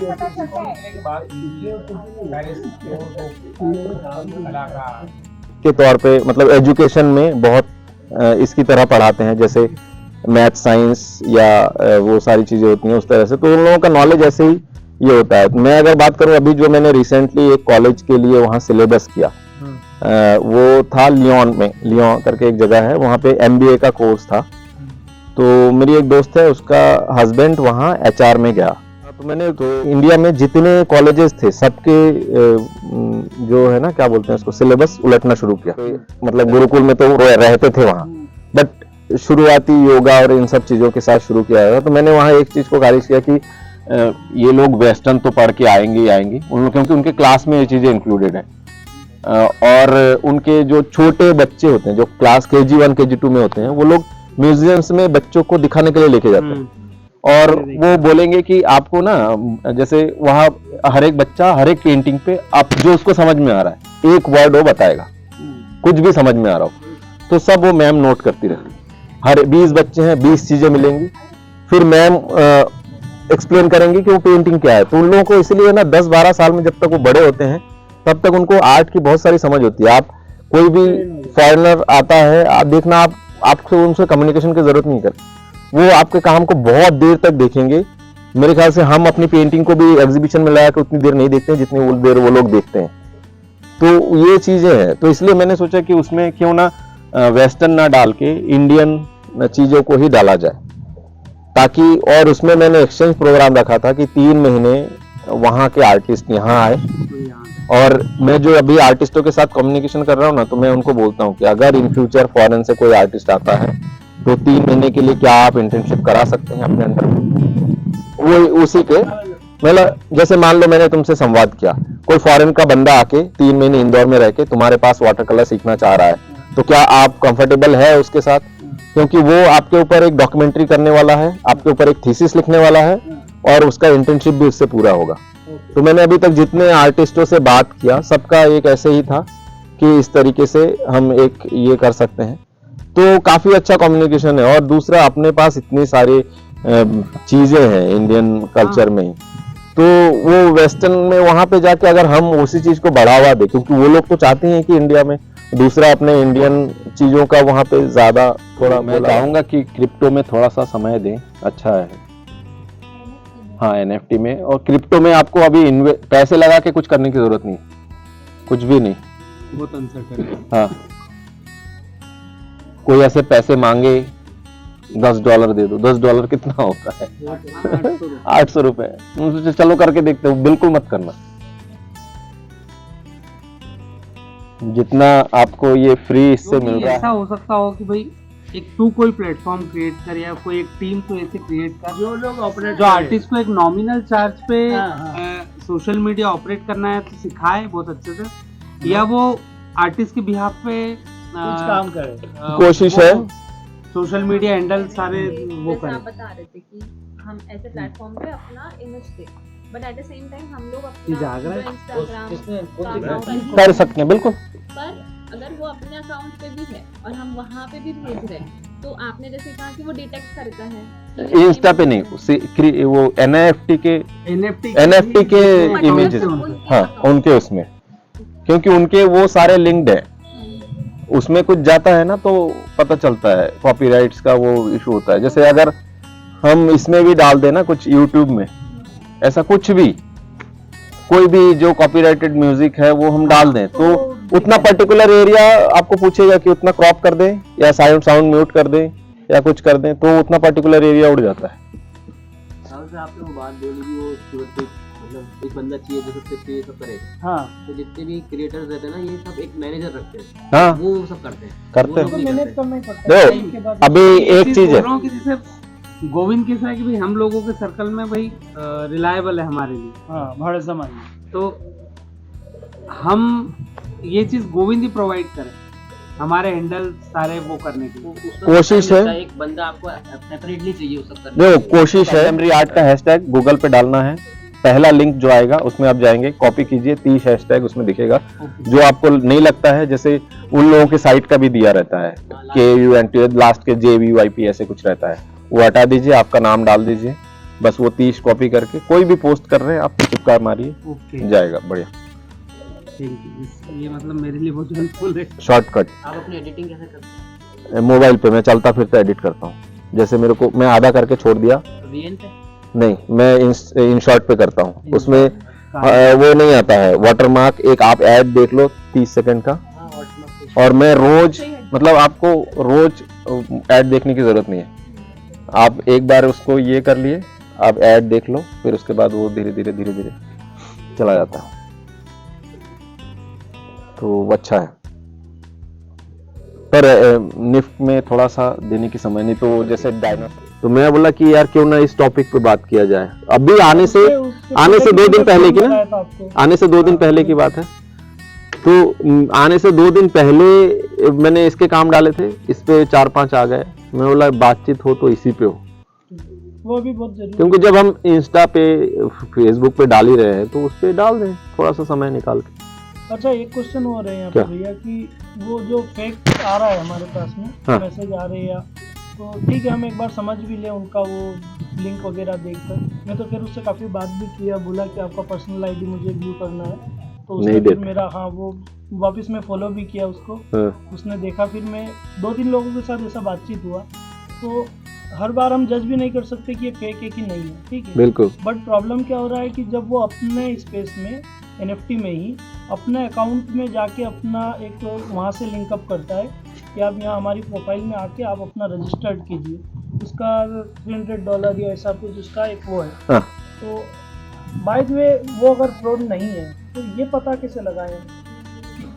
पता चलता है के बाद कलाकार के तौर पे मतलब एजुकेशन में बहुत इसकी तरह पढ़ाते हैं, जैसे मैथ साइंस या वो सारी चीजें होती हैं उस तरह से, तो उन लोगों का नॉलेज ऐसे ही ये होता है। मैं अगर बात करूं अभी जो मैंने रिसेंटली एक कॉलेज के लिए वहाँ सिलेबस किया, वो था लियोन में, लियोन करके एक जगह है, वहाँ पे MBA का कोर्स था। तो मेरी एक दोस्त है, उसका हस्बैंड वहाँ HR में गया, तो मैंने तो इंडिया में जितने कॉलेजेस थे सबके जो है ना क्या बोलते हैं उसको सिलेबस उलटना शुरू किया। मतलब गुरुकुल में तो रहते थे वहाँ, बट शुरुआती योगा और इन सब चीजों के साथ शुरू किया था। तो मैंने वहाँ एक चीज को खारिज किया कि ये लोग वेस्टर्न तो पढ़ के आएंगे ही आएंगे, क्योंकि उनके क्लास में ये चीजें इंक्लूडेड है। और उनके जो छोटे बच्चे होते हैं जो क्लास KG1 KG2 में होते हैं, वो लोग म्यूजियम्स में बच्चों को दिखाने के लिए लेके जाते हैं, और वो बोलेंगे कि आपको ना जैसे वहाँ हर एक बच्चा हर एक पेंटिंग पे आप जो उसको समझ में आ रहा है एक वर्ड वो बताएगा, कुछ भी समझ में आ रहा हो तो सब वो मैम नोट करती रहती। हर 20 बच्चे हैं 20 चीजें मिलेंगी, फिर मैम एक्सप्लेन करेंगी कि वो पेंटिंग क्या है। तो उन लोगों को इसलिए ना 10-12 साल में जब तक वो बड़े होते हैं तब तक उनको आर्ट की बहुत सारी समझ होती है। आप कोई भी फॉरेनर आता है, आप देखना आपको उनसे कम्युनिकेशन की जरूरत नहीं करती, वो आपके काम को बहुत देर तक देखेंगे। मेरे ख्याल से हम अपनी पेंटिंग को भी एग्जीबिशन में लगा के उतनी देर नहीं देखते हैं जितनी वो देर वो लोग देखते हैं। तो ये चीजें हैं, तो इसलिए मैंने सोचा कि उसमें क्यों ना वेस्टर्न ना डाल के इंडियन चीजों को ही डाला जाए, ताकि, और उसमें मैंने एक्सचेंज प्रोग्राम रखा था कि 3 महीने वहाँ के आर्टिस्ट यहाँ आए, और मैं जो अभी आर्टिस्टों के साथ कम्युनिकेशन कर रहा हूँ ना, तो मैं उनको बोलता हूँ कि अगर इन फ्यूचर फॉरेन से कोई आर्टिस्ट आता है तो 3 महीने के लिए क्या आप इंटर्नशिप करा सकते हैं अपने अंडर में। वो उसी के मतलब जैसे मान लो मैंने तुमसे संवाद किया, कोई फॉरेन का बंदा आके 3 महीने इंदौर में रह के तुम्हारे पास वाटर कलर सीखना चाह रहा है, तो क्या आप कंफर्टेबल है उसके साथ? क्योंकि वो आपके ऊपर एक डॉक्यूमेंट्री करने वाला है, आपके ऊपर एक थीसिस लिखने वाला है, और उसका इंटर्नशिप भी उससे पूरा होगा। तो मैंने अभी तक जितने आर्टिस्टों से बात किया सबका एक ऐसे ही था कि इस तरीके से हम एक ये कर सकते हैं। तो काफी अच्छा कम्युनिकेशन है। और दूसरा, अपने पास इतनी सारी चीजें हैं इंडियन कल्चर में ही, तो वो वेस्टर्न में वहां पे जाके अगर हम उसी चीज को बढ़ावा दें, क्योंकि वो लोग तो चाहते हैं कि इंडिया में दूसरा अपने इंडियन चीजों का वहां पे ज्यादा थोड़ा, मैं चाहूंगा कि क्रिप्टो में थोड़ा सा समय दें, अच्छा है। हाँ, NFT में और क्रिप्टो में आपको अभी पैसे लगा के कुछ करने की जरूरत नहीं, कुछ भी नहीं। बहुत अनसर्टेन है। हाँ, कोई ऐसे पैसे मांगे $10 दे दो, $10 कितना होता है? 800 रुपए। उनसे चलो करके देखते हो, बिल्कुल मत करना। जितना आपको ये फ्री इससे मिल रहा है, ऐसा हो सकता हो कि भाई एक तू कोई प्लेटफॉर्म क्रिएट कर या कोई एक टीम तो ऐसे क्रिएट कर जो लोग ऑपरेट जो आर्टिस्ट को एक नॉमिनल चार्ज पे हाँ। सोशल मीडिया ऑपरेट करना है तो सिखाए बहुत अच्छे से, या वो आर्टिस्ट के बिहाफ पे कुछ काम करे। कोशिश है। सोशल मीडिया हैंडल सारे वो जैसे करें। आप बता रहे थे कि हम ऐसे प्लेटफॉर्म पे अपना image they, but at the same time हम लोग अपना जाग रहा है? जो इंस्टाग्राम का account कर सकते हैं बिल्कुल। पर अगर वो अपने अकाउंट पे भी है और हम वहाँ पे भी भेज रहे हैं, तो आपने जैसे कहा कि वो डिटेक्ट करता है। इंस्टा पे नहीं, वो NFT के इमेजेस, हाँ उनके उसमें, क्योंकि उनके वो सारे लिंक्ड है, उसमें कुछ जाता है ना तो पता चलता है, कॉपीराइट्स का वो इशू होता है। जैसे अगर हम इसमें भी डाल देना कुछ यूट्यूब में, ऐसा कुछ भी, कोई भी जो कॉपीराइटेड म्यूजिक है वो हम डाल दें, तो उतना पर्टिकुलर एरिया आपको पूछेगा कि उतना क्रॉप कर दें या साउंड म्यूट कर दें या कुछ कर दें, तो उतना पर्टिकुलर एरिया उड़ जाता है। आपने वो बात बोली कि वो तुरंत मतलब एक बंदा चाहिए जो सबसे अच्छे ये सब करे। हाँ, तो जितने भी क्रिएटर्स रहते हैं ना, ये सब एक मैनेजर रखते हैं, हाँ वो सब करते हैं। करते वो लोग हैं। नहीं मेहनत करते। करना ही पड़ता है। देखो, के बाद अभी एक चीज है, जैसे गोविंद के साथ कि भाई हम लोगों के सर्कल में भाई रिलायबल है हमारे लिए, हाँ, भरोसा मानिए। तो हम ये चीज गोविंद ही प्रोवाइड करें हमारे हैंडल सारे वो करने के लिए। उसमें कोशिश है। एक बंदा आपको सेपरेटली चाहिए उस सब करने देखो कोशिश है, मेमोरी आर्ट का हैशटैग गूगल पे डालना है, पहला लिंक जो आएगा उसमें आप जाएंगे, कॉपी कीजिए, 30 हैशटैग उसमें दिखेगा। जो आपको नहीं लगता है, जैसे उन लोगों के साइट का भी दिया रहता है KUNT लास्ट के JVYP ऐसे कुछ रहता है, वो हटा दीजिए, आपका नाम डाल दीजिए, बस वो 30 कॉपी करके कोई भी पोस्ट कर रहे हैं आप चिपका मारिए, जाएगा बढ़िया। ये मतलब मेरे लिए बहुत हेल्पफुल है। शॉर्टकट। आप अपनी एडिटिंग कैसे करते हैं? मोबाइल पे मैं चलता फिरता एडिट करता हूँ, जैसे मेरे को मैं आधा करके छोड़ दिया, VN पे? नहीं मैं इन शॉर्ट पे करता हूँ, उसमें वो नहीं आता है वाटरमार्क। एक आप ऐड देख लो 30 सेकंड का, हाँ, WhatsApp और मैं रोज, मतलब आपको रोज ऐड देखने की जरूरत नहीं है, आप एक बार उसको ये कर लिए, आप ऐड देख लो, फिर उसके बाद वो धीरे धीरे चला जाता है, तो अच्छा है। पर निफ्ट में थोड़ा सा देने की समय नहीं, तो जैसे डायनासोर, तो मैं बोला कि यार क्यों ना इस टॉपिक पे बात किया जाए। अभी आने से 2 दिन पहले की ना, आने से 2 दिन पहले की बात है, तो आने से 2 दिन पहले मैंने इसके काम डाले थे, इस पे 4-5 आ गए। मैं बोला बातचीत हो तो इसी पे हो, वो भी बहुत जरूरी, क्योंकि जब हम इंस्टा पे फेसबुक पे डाल ही रहे हैं तो उस पे डाल दें थोड़ा सा समय निकाल के। अच्छा, एक क्वेश्चन हो रहे हैं यहाँ क्या? पे भैया कि वो जो फेक आ रहा है हमारे पास में, हाँ। मैसेज आ रहे हैं या, तो ठीक है हम एक बार समझ भी लें उनका वो लिंक वगैरह देखकर। मैं तो फिर उससे काफ़ी बात भी किया, बोला कि आपका पर्सनल आईडी मुझे व्यू करना है, तो उसने नहीं फिर देते। मेरा, हाँ, वो वापस में फॉलो भी किया उसको, हाँ। उसने देखा, फिर मैं 2-3 लोगों के साथ ऐसा बातचीत हुआ। तो हर बार हम जज भी नहीं कर सकते कि ये फेक है कि नहीं है, ठीक है, बिल्कुल। बट प्रॉब्लम क्या हो रहा है कि जब वो अपने स्पेस में NFT में ही अपने अकाउंट में जाके अपना एक वहाँ से लिंकअप करता है कि आप यहाँ हमारी प्रोफाइल में आके आप अपना रजिस्टर्ड कीजिए, उसका $300 या ऐसा कुछ उसका एक वो है। हाँ। तो बाय द वे वो अगर फ्रॉड नहीं है तो ये पता कैसे लगाएं,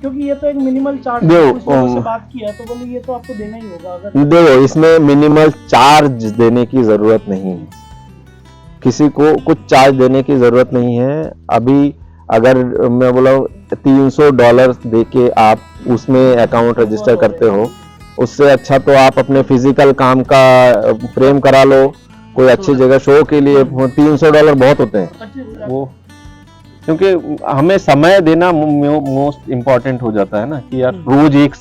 क्योंकि ये तो एक मिनिमल चार्ज, कुछ लोगों से बात की है तो बोले ये तो आपको देना ही होगा। अगर देखो, इसमें मिनिमल चार्ज देने की जरूरत नहीं है, किसी को कुछ चार्ज देने की जरूरत नहीं है। अभी अगर मैं बोला $300 देके आप उसमें अकाउंट रजिस्टर करते हो, उससे अच्छा तो आप अपने फिजिकल काम का फ्रेम करा लो कोई अच्छी जगह शो के लिए। $300 बहुत होते हैं वो, क्योंकि हमें समय देना मोस्ट इम्पोर्टेंट हो जाता है ना, कि यार रोज एक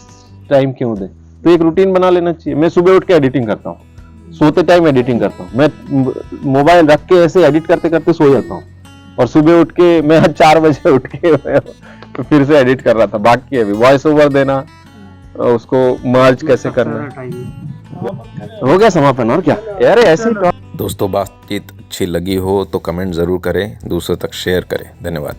टाइम क्यों दे, तो एक रूटीन बना लेना चाहिए। मैं सुबह उठ के एडिटिंग करता हूँ, सोते टाइम एडिटिंग करता हूँ, मैं मोबाइल रख के ऐसे एडिट करते करते सो जाता हूँ, और सुबह उठ के मैं 4 बजे उठ के तो फिर से एडिट कर रहा था। बाकी अभी वॉइस ओवर देना, उसको मर्ज कैसे करना, हो गया समापन। और क्या यार, ऐसे दोस्तों बातचीत अच्छी लगी हो तो कमेंट ज़रूर करें, दूसरों तक शेयर करें। धन्यवाद।